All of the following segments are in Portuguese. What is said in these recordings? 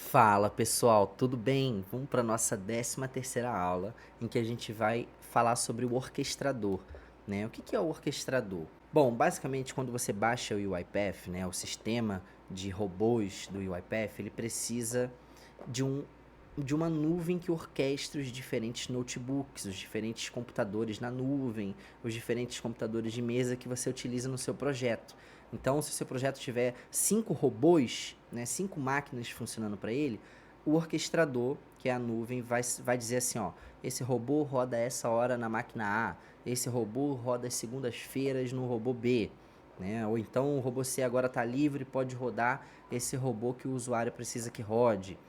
Fala pessoal, tudo bem? Vamos para a nossa 13ª aula, em que a gente vai falar sobre o orquestrador, né? O que é o orquestrador? Bom, basicamente quando você baixa o UiPath, né, o sistema de robôs do UiPath, ele precisa de de uma nuvem que orquestre os diferentes notebooks, os diferentes computadores na nuvem, os diferentes computadores de mesa que você utiliza no seu projeto. Então, se o seu projeto tiver 5 robôs, né, 5 máquinas funcionando para ele, o orquestrador, que é a nuvem, vai dizer assim, ó, esse robô roda essa hora na máquina A, esse robô roda às segundas-feiras no robô B, né? Ou então o robô C agora está livre e pode rodar esse robô que o usuário precisa que rode.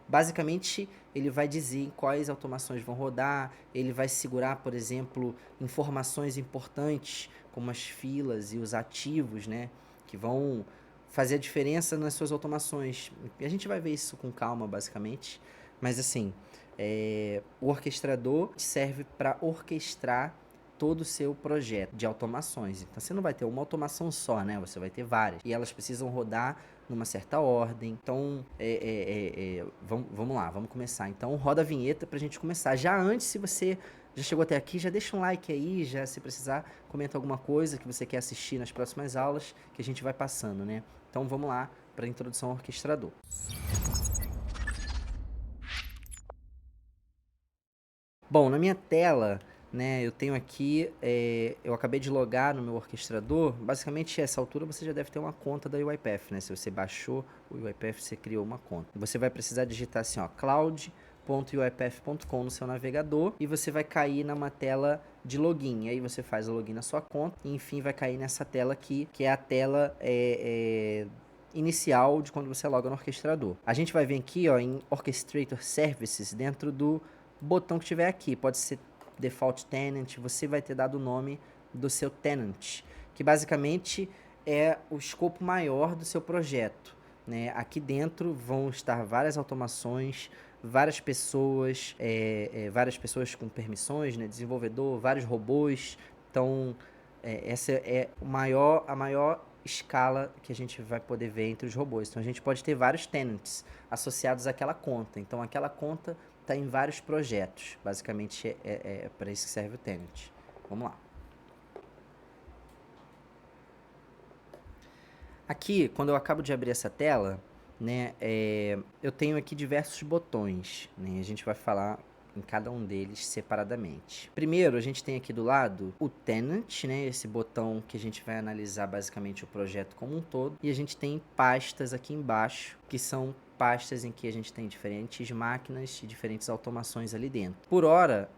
Basicamente, ele vai dizer em quais automações vão rodar, ele vai segurar, por exemplo, informações importantes, como as filas e os ativos, né, que vão fazer a diferença nas suas automações. E a gente vai ver isso com calma, basicamente, mas assim, o orquestrador serve para orquestrar todo o seu projeto de automações. Então você não vai ter uma automação só, né? Você vai ter várias. E elas precisam rodar numa certa ordem. Então, vamos lá, vamos começar. Então, roda a vinheta pra gente começar. Já antes, se você já chegou até aqui, já deixa um like aí, já se precisar, comenta alguma coisa que você quer assistir nas próximas aulas, que a gente vai passando, né? Então, vamos lá para a introdução ao orquestrador. Bom, na minha tela, né, eu tenho aqui, eu acabei de logar no meu orquestrador. Basicamente, a essa altura você já deve ter uma conta da UiPath, né? Se você baixou o UiPath, você criou uma conta. Você vai precisar digitar assim, ó, cloud.uipath.com no seu navegador e você vai cair numa tela de login. Aí você faz o login na sua conta e, enfim, vai cair nessa tela aqui, que é a tela inicial de quando você loga no orquestrador. A gente vai vir aqui, ó, em Orchestrator Services, dentro do botão que tiver aqui, pode ser default tenant, você vai ter dado o nome do seu tenant, que basicamente é o escopo maior do seu projeto, né? Aqui dentro vão estar várias automações, várias pessoas com permissões, né? Desenvolvedor, vários robôs. Então, essa é a maior escala que a gente vai poder ver entre os robôs. Então, a gente pode ter vários tenants associados àquela conta. Então, aquela conta está em vários projetos. Basicamente, é para isso que serve o tenant. Vamos lá. Aqui, quando eu acabo de abrir essa tela, né, eu tenho aqui diversos botões, né, a gente vai falar em cada um deles separadamente. Primeiro, a gente tem aqui do lado o tenant, né, esse botão que a gente vai analisar basicamente o projeto como um todo. E a gente tem pastas aqui embaixo, que são pastas em que a gente tem diferentes máquinas e diferentes automações ali dentro. Por hora,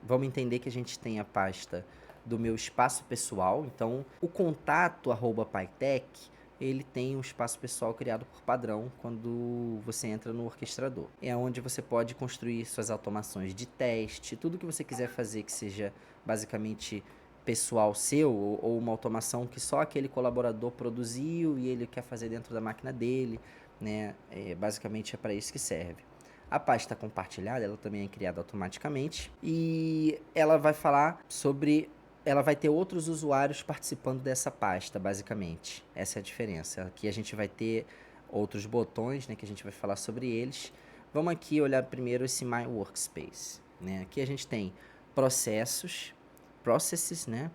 vamos entender que a gente tem a pasta do meu espaço pessoal. Então, o contato @pytech, ele tem um espaço pessoal criado por padrão quando você entra no orquestrador. É onde você pode construir suas automações de teste, tudo que você quiser fazer que seja basicamente pessoal seu, ou uma automação que só aquele colaborador produziu e ele quer fazer dentro da máquina dele, né? Basicamente é para isso que serve. A pasta compartilhada, ela também é criada automaticamente e ela vai falar sobre, ela vai ter outros usuários participando dessa pasta, basicamente. Essa é a diferença. Aqui a gente vai ter outros botões, né, que a gente vai falar sobre eles. Vamos aqui olhar primeiro esse My Workspace, né? Aqui a gente tem processos, processes, né?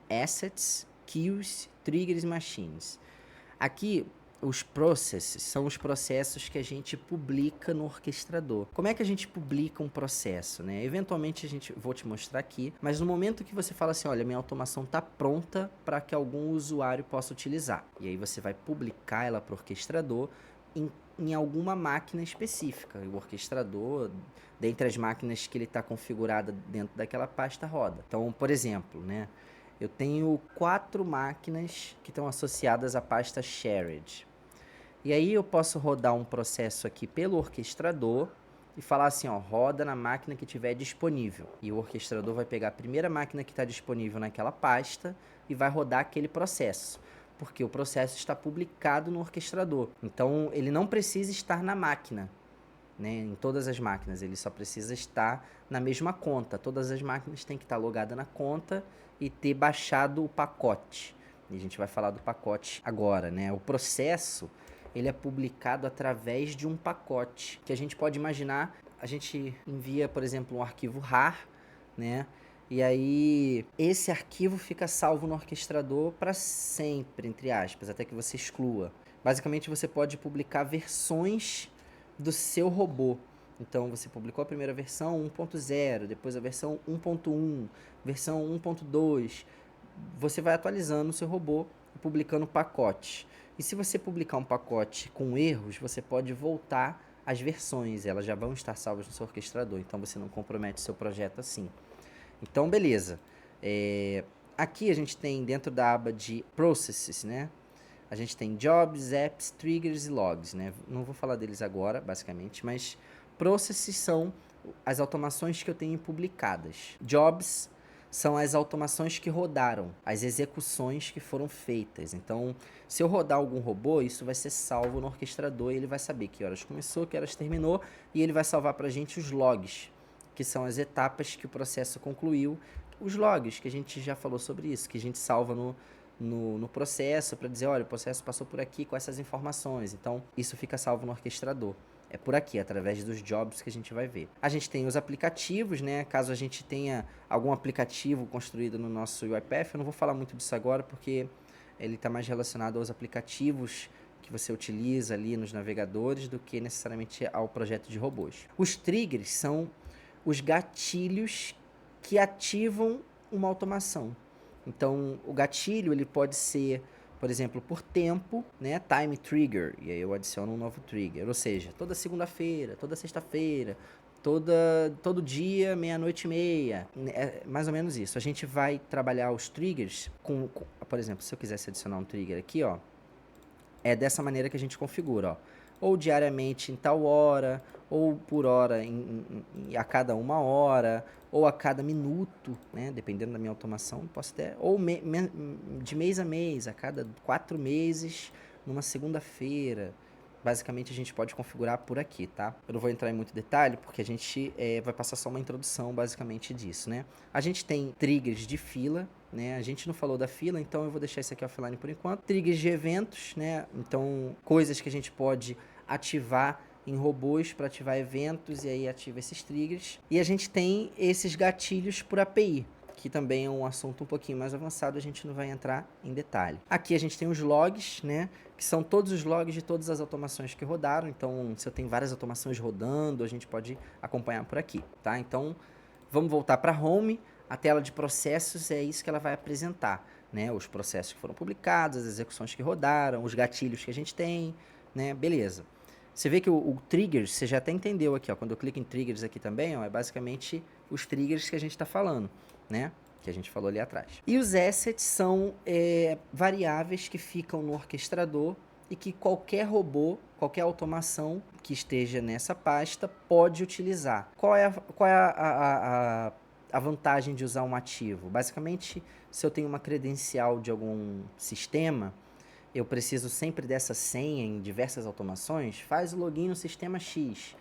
Assets, queues, triggers, machines. Aqui, os processes são os processos que a gente publica no orquestrador. Como é que a gente publica um processo, né? Eventualmente vou te mostrar aqui, mas no momento que você fala assim, olha, minha automação está pronta para que algum usuário possa utilizar. E aí você vai publicar ela para o orquestrador em alguma máquina específica. E o orquestrador, dentre as máquinas que ele está configurada dentro daquela pasta, roda. Então, por exemplo, né? Eu tenho 4 máquinas que estão associadas à pasta shared. E aí eu posso rodar um processo aqui pelo orquestrador e falar assim, ó, roda na máquina que tiver disponível. E o orquestrador vai pegar a primeira máquina que está disponível naquela pasta e vai rodar aquele processo, porque o processo está publicado no orquestrador. Então, ele não precisa estar na máquina, né, em todas as máquinas, ele só precisa estar na mesma conta. Todas as máquinas têm que estar logadas na conta e ter baixado o pacote. E a gente vai falar do pacote agora, né? O processo, ele é publicado através de um pacote, que a gente pode imaginar, a gente envia, por exemplo, um arquivo RAR, né? E aí esse arquivo fica salvo no orquestrador para sempre, entre aspas, até que você exclua. Basicamente você pode publicar versões do seu robô. Então você publicou a primeira versão 1.0, depois a versão 1.1, versão 1.2. Você vai atualizando o seu robô e publicando pacotes. E se você publicar um pacote com erros, você pode voltar às versões, elas já vão estar salvas no seu orquestrador, então você não compromete seu projeto assim. Então, beleza. Aqui a gente tem dentro da aba de Processes, né? A gente tem Jobs, Apps, Triggers e Logs, né? Não vou falar deles agora, basicamente, mas Processes são as automações que eu tenho publicadas. Jobs são as automações que rodaram, as execuções que foram feitas. Então, se eu rodar algum robô, isso vai ser salvo no orquestrador e ele vai saber que horas começou, que horas terminou, e ele vai salvar para a gente os logs, que são as etapas que o processo concluiu. Os logs, que a gente já falou sobre isso, que a gente salva no processo para dizer, olha, o processo passou por aqui com essas informações. Então, isso fica salvo no orquestrador. É por aqui, através dos jobs que a gente vai ver. A gente tem os aplicativos, né? Caso a gente tenha algum aplicativo construído no nosso UiPath, eu não vou falar muito disso agora, porque ele está mais relacionado aos aplicativos que você utiliza ali nos navegadores do que necessariamente ao projeto de robôs. Os triggers são os gatilhos que ativam uma automação. Então, o gatilho ele pode ser, por exemplo, por tempo, né? Time trigger, e aí eu adiciono um novo trigger. Ou seja, toda segunda-feira, toda sexta-feira, todo dia, 00:30. É mais ou menos isso. A gente vai trabalhar os triggers por exemplo, se eu quisesse adicionar um trigger aqui, ó, é dessa maneira que a gente configura, ó. Ou diariamente em tal hora, ou por hora a cada 1 hora, ou a cada minuto, né? Dependendo da minha automação, posso até, ou de mês a mês, a cada 4 meses, numa segunda-feira. Basicamente a gente pode configurar por aqui, tá? Eu não vou entrar em muito detalhe, porque a gente vai passar só uma introdução basicamente disso, né? A gente tem triggers de fila, né? A gente não falou da fila, então eu vou deixar isso aqui offline por enquanto. Triggers de eventos, né? Então, coisas que a gente pode ativar em robôs para ativar eventos, e aí ativa esses triggers. E a gente tem esses gatilhos por API, que também é um assunto um pouquinho mais avançado, a gente não vai entrar em detalhe. Aqui a gente tem os logs, né? Que são todos os logs de todas as automações que rodaram. Então, se eu tenho várias automações rodando, a gente pode acompanhar por aqui, tá? Então, vamos voltar para Home. A tela de processos é isso que ela vai apresentar, né? Os processos que foram publicados, as execuções que rodaram, os gatilhos que a gente tem, né? Beleza. Você vê que o triggers, você já até entendeu aqui, ó. Quando eu clico em triggers aqui também, ó, é basicamente os triggers que a gente está falando, né? Que a gente falou ali atrás. E os assets são variáveis que ficam no orquestrador e que qualquer robô, qualquer automação que esteja nessa pasta pode utilizar. Qual é a vantagem de usar um ativo? Basicamente, se eu tenho uma credencial de algum sistema, eu preciso sempre dessa senha em diversas automações, faz o login no sistema X.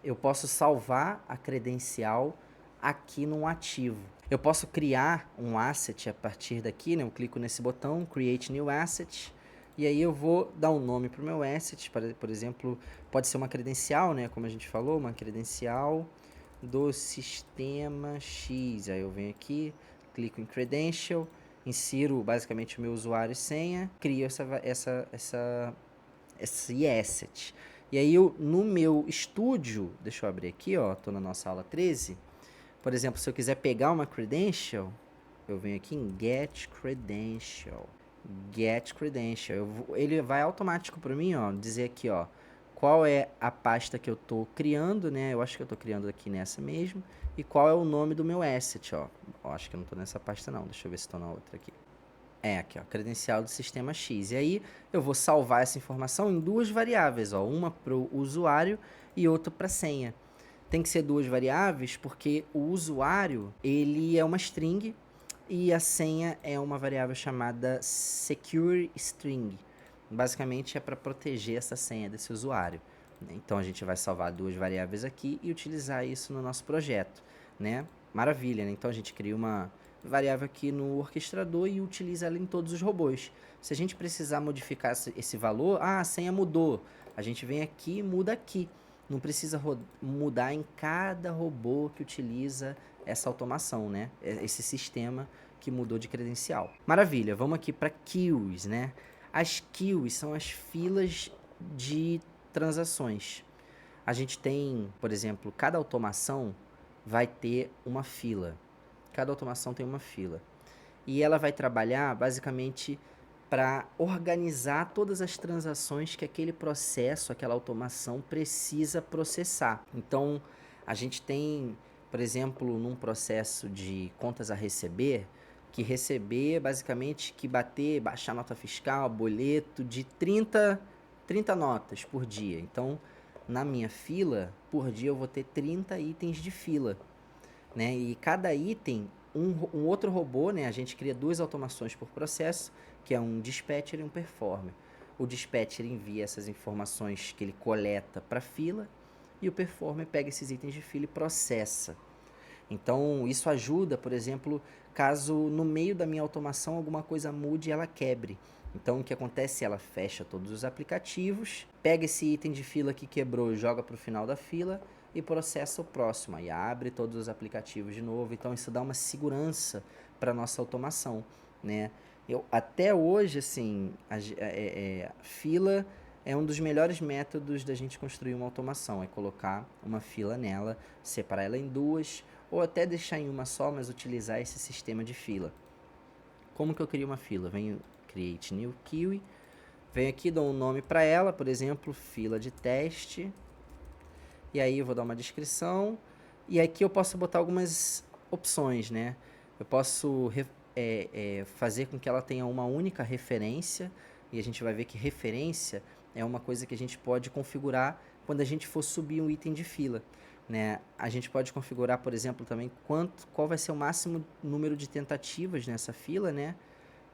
Eu posso salvar a credencial aqui num ativo. Eu posso criar um asset a partir daqui, né? Eu clico nesse botão, Create New Asset, e aí eu vou dar um nome para o meu asset, por exemplo, pode ser uma credencial, né? Como a gente falou, uma credencial do sistema X. Aí eu venho aqui, clico em Credential, insiro basicamente o meu usuário e senha, crio esse asset. E aí no meu estúdio, deixa eu abrir aqui, ó, tô na nossa aula 13. Por exemplo, se eu quiser pegar uma credential, eu venho aqui em Get Credential. Get Credential. Ele vai automático para mim, ó, dizer aqui, ó, qual é a pasta que eu tô criando, né? Eu acho que eu tô criando aqui nessa mesmo. E qual é o nome do meu asset, ó. Eu acho que eu não tô nessa pasta não. Deixa eu ver se tô na outra aqui. Aqui, ó, credencial do sistema X. E aí eu vou salvar essa informação em duas variáveis, ó, uma para o usuário e outra para a senha. Tem que ser duas variáveis porque o usuário ele é uma string e a senha é uma variável chamada secure string. Basicamente é para proteger essa senha desse usuário. Então a gente vai salvar duas variáveis aqui e utilizar isso no nosso projeto, né? Maravilha, né? Então a gente cria uma variável aqui no orquestrador e utiliza ela em todos os robôs. Se a gente precisar modificar esse valor, a senha mudou, a gente vem aqui e muda aqui. Não precisa mudar em cada robô que utiliza essa automação, né? Esse sistema que mudou de credencial. Maravilha, vamos aqui para queues, né? As queues são as filas de transações. A gente tem, por exemplo, cada automação vai ter uma fila. Cada automação tem uma fila. E ela vai trabalhar basicamente para organizar todas as transações que aquele processo, aquela automação precisa processar. Então, a gente tem, por exemplo, num processo de contas a receber, que receber basicamente que baixar nota fiscal, boleto de 30 notas por dia. Então, na minha fila, por dia eu vou ter 30 itens de fila, né? E cada item, um outro robô, né? A gente cria duas automações por processo, que é um dispatcher e um performer. O dispatcher envia essas informações que ele coleta para a fila e o performer pega esses itens de fila e processa. Então, isso ajuda, por exemplo, caso no meio da minha automação alguma coisa mude e ela quebre. Então, o que acontece? Ela fecha todos os aplicativos, pega esse item de fila que quebrou e joga para o final da fila e processa o próximo. Aí abre todos os aplicativos de novo. Então, isso dá uma segurança para a nossa automação, né? Até hoje, assim, fila é um dos melhores métodos da gente construir uma automação. É colocar uma fila nela, separar ela em duas, ou até deixar em uma só, mas utilizar esse sistema de fila. Como que eu crio uma fila? Venho Create New Queue, venho aqui, dou um nome para ela, por exemplo, fila de teste, e aí eu vou dar uma descrição, e aqui eu posso botar algumas opções, né? Eu posso fazer com que ela tenha uma única referência, e a gente vai ver que referência é uma coisa que a gente pode configurar quando a gente for subir um item de fila, né? A gente pode configurar, por exemplo, também qual vai ser o máximo número de tentativas nessa fila, né?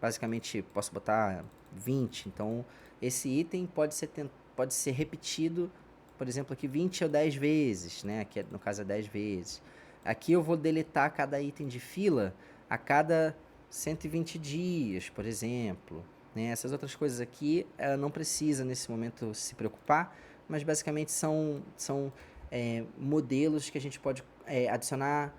Basicamente, posso botar 20. Então, esse item pode ser repetido, por exemplo, aqui 20 ou 10 vezes, né? Aqui, no caso, é 10 vezes. Aqui eu vou deletar cada item de fila a cada 120 dias, por exemplo. Né? Essas outras coisas aqui, ela não precisa, nesse momento, se preocupar, mas basicamente são modelos que a gente pode adicionar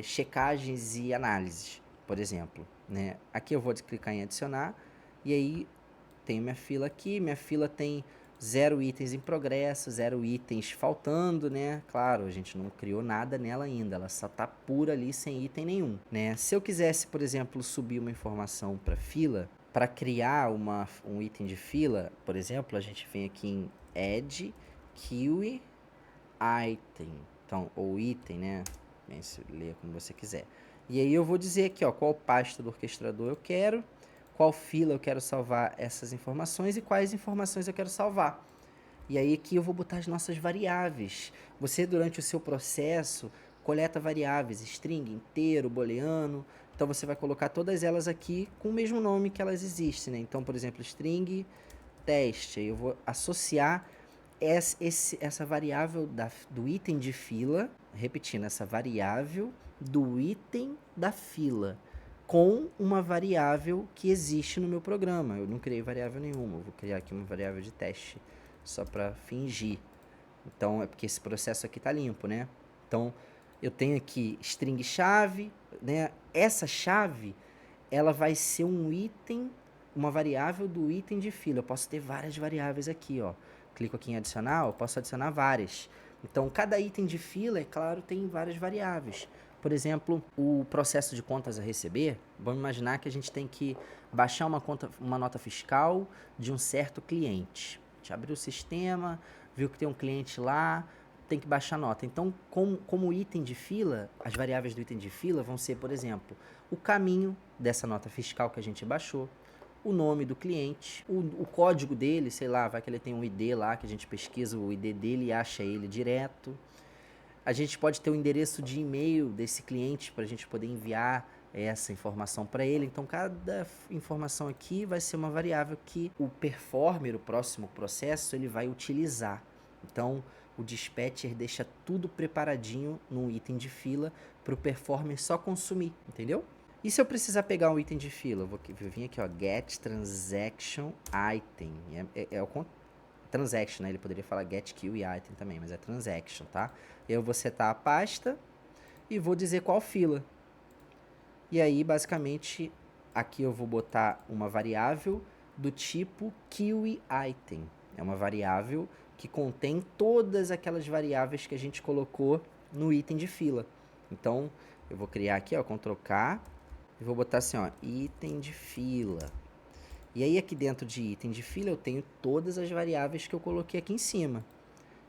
checagens e análises, por exemplo. Né? Aqui eu vou clicar em adicionar, e aí tenho minha fila aqui, minha fila tem 0 itens em progresso, 0 itens faltando, né? Claro, a gente não criou nada nela ainda, ela só tá pura ali sem item nenhum, né? Se eu quisesse, por exemplo, subir uma informação para fila, para criar um item de fila, por exemplo, a gente vem aqui em Add Queue Item, então, ou item, né? Bem, se lê como você quiser. E aí eu vou dizer aqui, ó, qual pasta do orquestrador eu quero, qual fila eu quero salvar essas informações e quais informações eu quero salvar. E aí aqui eu vou botar as nossas variáveis. Você, durante o seu processo, coleta variáveis, string, inteiro, booleano. Então, você vai colocar todas elas aqui com o mesmo nome que elas existem, né? Então, por exemplo, string teste. Eu vou associar essa variável do item de fila, repetindo, essa variável do item da fila com uma variável que existe no meu programa. Eu não criei variável nenhuma, eu vou criar aqui uma variável de teste, só para fingir. Então, é porque esse processo aqui tá limpo, né? Então, eu tenho aqui string chave, né? Essa chave, ela vai ser um item, uma variável do item de fila. Eu posso ter várias variáveis aqui, ó. Clico aqui em adicionar, eu posso adicionar várias. Então, cada item de fila, é claro, tem várias variáveis. Por exemplo, o processo de contas a receber, vamos imaginar que a gente tem que baixar uma nota fiscal de um certo cliente. A gente abriu o sistema, viu que tem um cliente lá, tem que baixar a nota. Então, como item de fila, as variáveis do item de fila vão ser, por exemplo, o caminho dessa nota fiscal que a gente baixou, o nome do cliente, o código dele, sei lá, vai que ele tem um ID lá, que a gente pesquisa o ID dele e acha ele direto. A gente pode ter o endereço de e-mail desse cliente para a gente poder enviar essa informação para ele. Então, cada informação aqui vai ser uma variável que o performer, o próximo processo, ele vai utilizar. Então, o dispatcher deixa tudo preparadinho num item de fila para o performer só consumir, entendeu? E se eu precisar pegar um item de fila? Eu vim aqui, ó, get transaction item. É o transaction, né? Ele poderia falar get queue item também, mas é transaction, tá? Eu vou setar a pasta e vou dizer qual fila. E aí, basicamente, aqui eu vou botar uma variável do tipo queue item. É uma variável que contém todas aquelas variáveis que a gente colocou no item de fila. Então, eu vou criar aqui, ó, Ctrl K, e vou botar assim, ó, item de fila. E aí, aqui dentro de item de fila, eu tenho todas as variáveis que eu coloquei aqui em cima,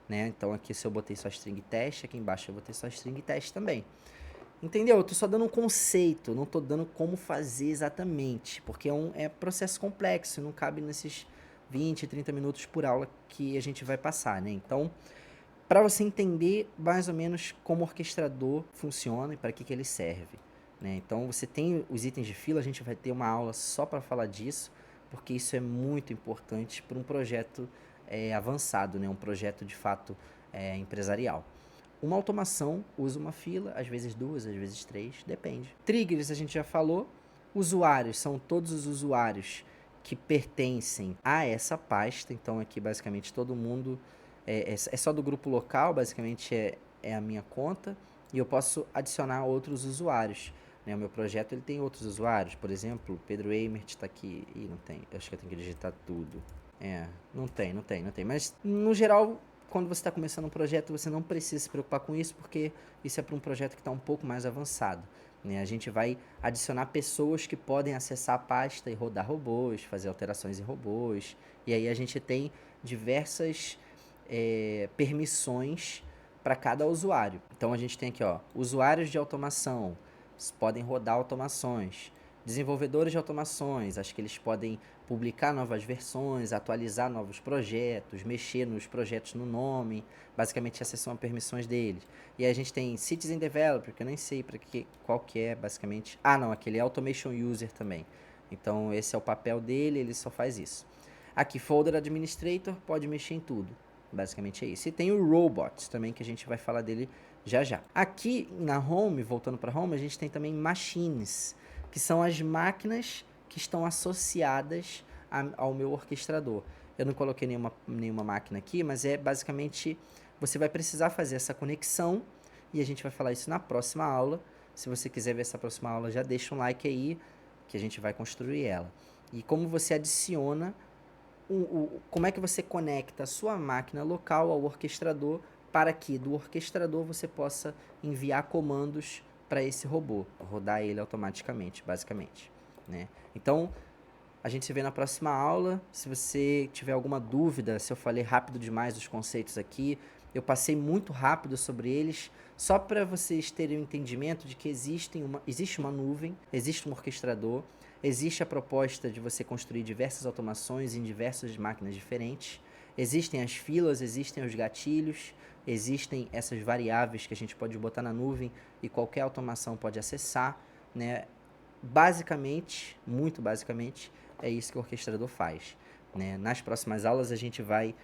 né? Então, aqui se eu botei só string teste, aqui embaixo eu botei só string teste também. Entendeu? Eu tô só dando um conceito, não tô dando como fazer exatamente, porque é processo complexo, não cabe nesses 20, 30 minutos por aula que a gente vai passar, né? Então, para você entender mais ou menos como o orquestrador funciona e para que ele serve, né? Então, você tem os itens de fila, a gente vai ter uma aula só para falar disso, porque isso é muito importante para um projeto avançado, né? Um projeto de fato empresarial. Uma automação usa uma fila, às vezes duas, às vezes três, depende. Triggers a gente já falou. Usuários são todos os usuários que pertencem a essa pasta. Então aqui basicamente todo mundo é só do grupo local, basicamente é a minha conta. E eu posso adicionar outros usuários, né? O meu projeto ele tem outros usuários. Por exemplo, Pedro Eimert está aqui. Ih, não tem. Eu acho que eu tenho que digitar tudo. Não tem. Mas no geral, quando você está começando um projeto, você não precisa se preocupar com isso, porque isso é para um projeto que está um pouco mais avançado, né? A gente vai adicionar pessoas que podem acessar a pasta e rodar robôs, fazer alterações em robôs, e aí a gente tem diversas permissões para cada usuário. Então a gente tem aqui, ó, usuários de automação, podem rodar automações. Desenvolvedores de automações, acho que eles podem publicar novas versões, atualizar novos projetos, mexer nos projetos no nome, basicamente essas são as permissões deles. E aí a gente tem Citizen Developer, que eu nem sei qual que é, basicamente. Ah, não, aquele é Automation User também. Então esse é o papel dele, ele só faz isso. Aqui, Folder Administrator, pode mexer em tudo. Basicamente é isso. E tem o Robots também, que a gente vai falar dele já já. Aqui na Home, voltando para Home, a gente tem também Machines, que são as máquinas que estão associadas ao meu orquestrador. Eu não coloquei nenhuma máquina aqui, mas basicamente você vai precisar fazer essa conexão e a gente vai falar isso na próxima aula. Se você quiser ver essa próxima aula, já deixa um like aí que a gente vai construir ela. E como você adiciona, como é que você conecta a sua máquina local ao orquestrador para que do orquestrador você possa enviar comandos para esse robô, rodar ele automaticamente, basicamente, né? Então, a gente se vê na próxima aula. Se você tiver alguma dúvida, se eu falei rápido demais os conceitos aqui, eu passei muito rápido sobre eles, só para vocês terem o entendimento de que existe uma nuvem, existe um orquestrador, existe a proposta de você construir diversas automações em diversas máquinas diferentes, existem as filas, existem os gatilhos, existem essas variáveis que a gente pode botar na nuvem e qualquer automação pode acessar, né? Basicamente, muito basicamente, é isso que o orquestrador faz, né? Nas próximas aulas a gente vai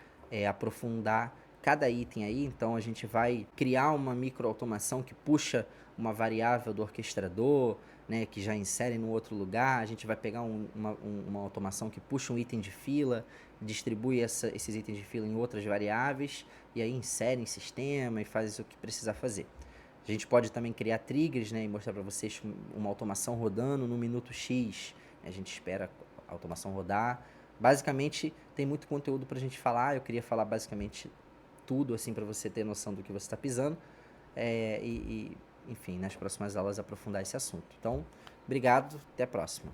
aprofundar cada item aí, então a gente vai criar uma microautomação que puxa uma variável do orquestrador, né, que já insere no outro lugar. A gente vai pegar uma automação que puxa um item de fila, distribui esses itens de fila em outras variáveis, e aí insere em sistema e faz o que precisar fazer. A gente pode também criar triggers, né, e mostrar para vocês uma automação rodando no minuto X. A gente espera a automação rodar. Basicamente, tem muito conteúdo para a gente falar. Eu queria falar basicamente tudo, assim, para você ter noção do que você está pisando. Enfim, nas próximas aulas aprofundar esse assunto. Então, obrigado, até a próxima.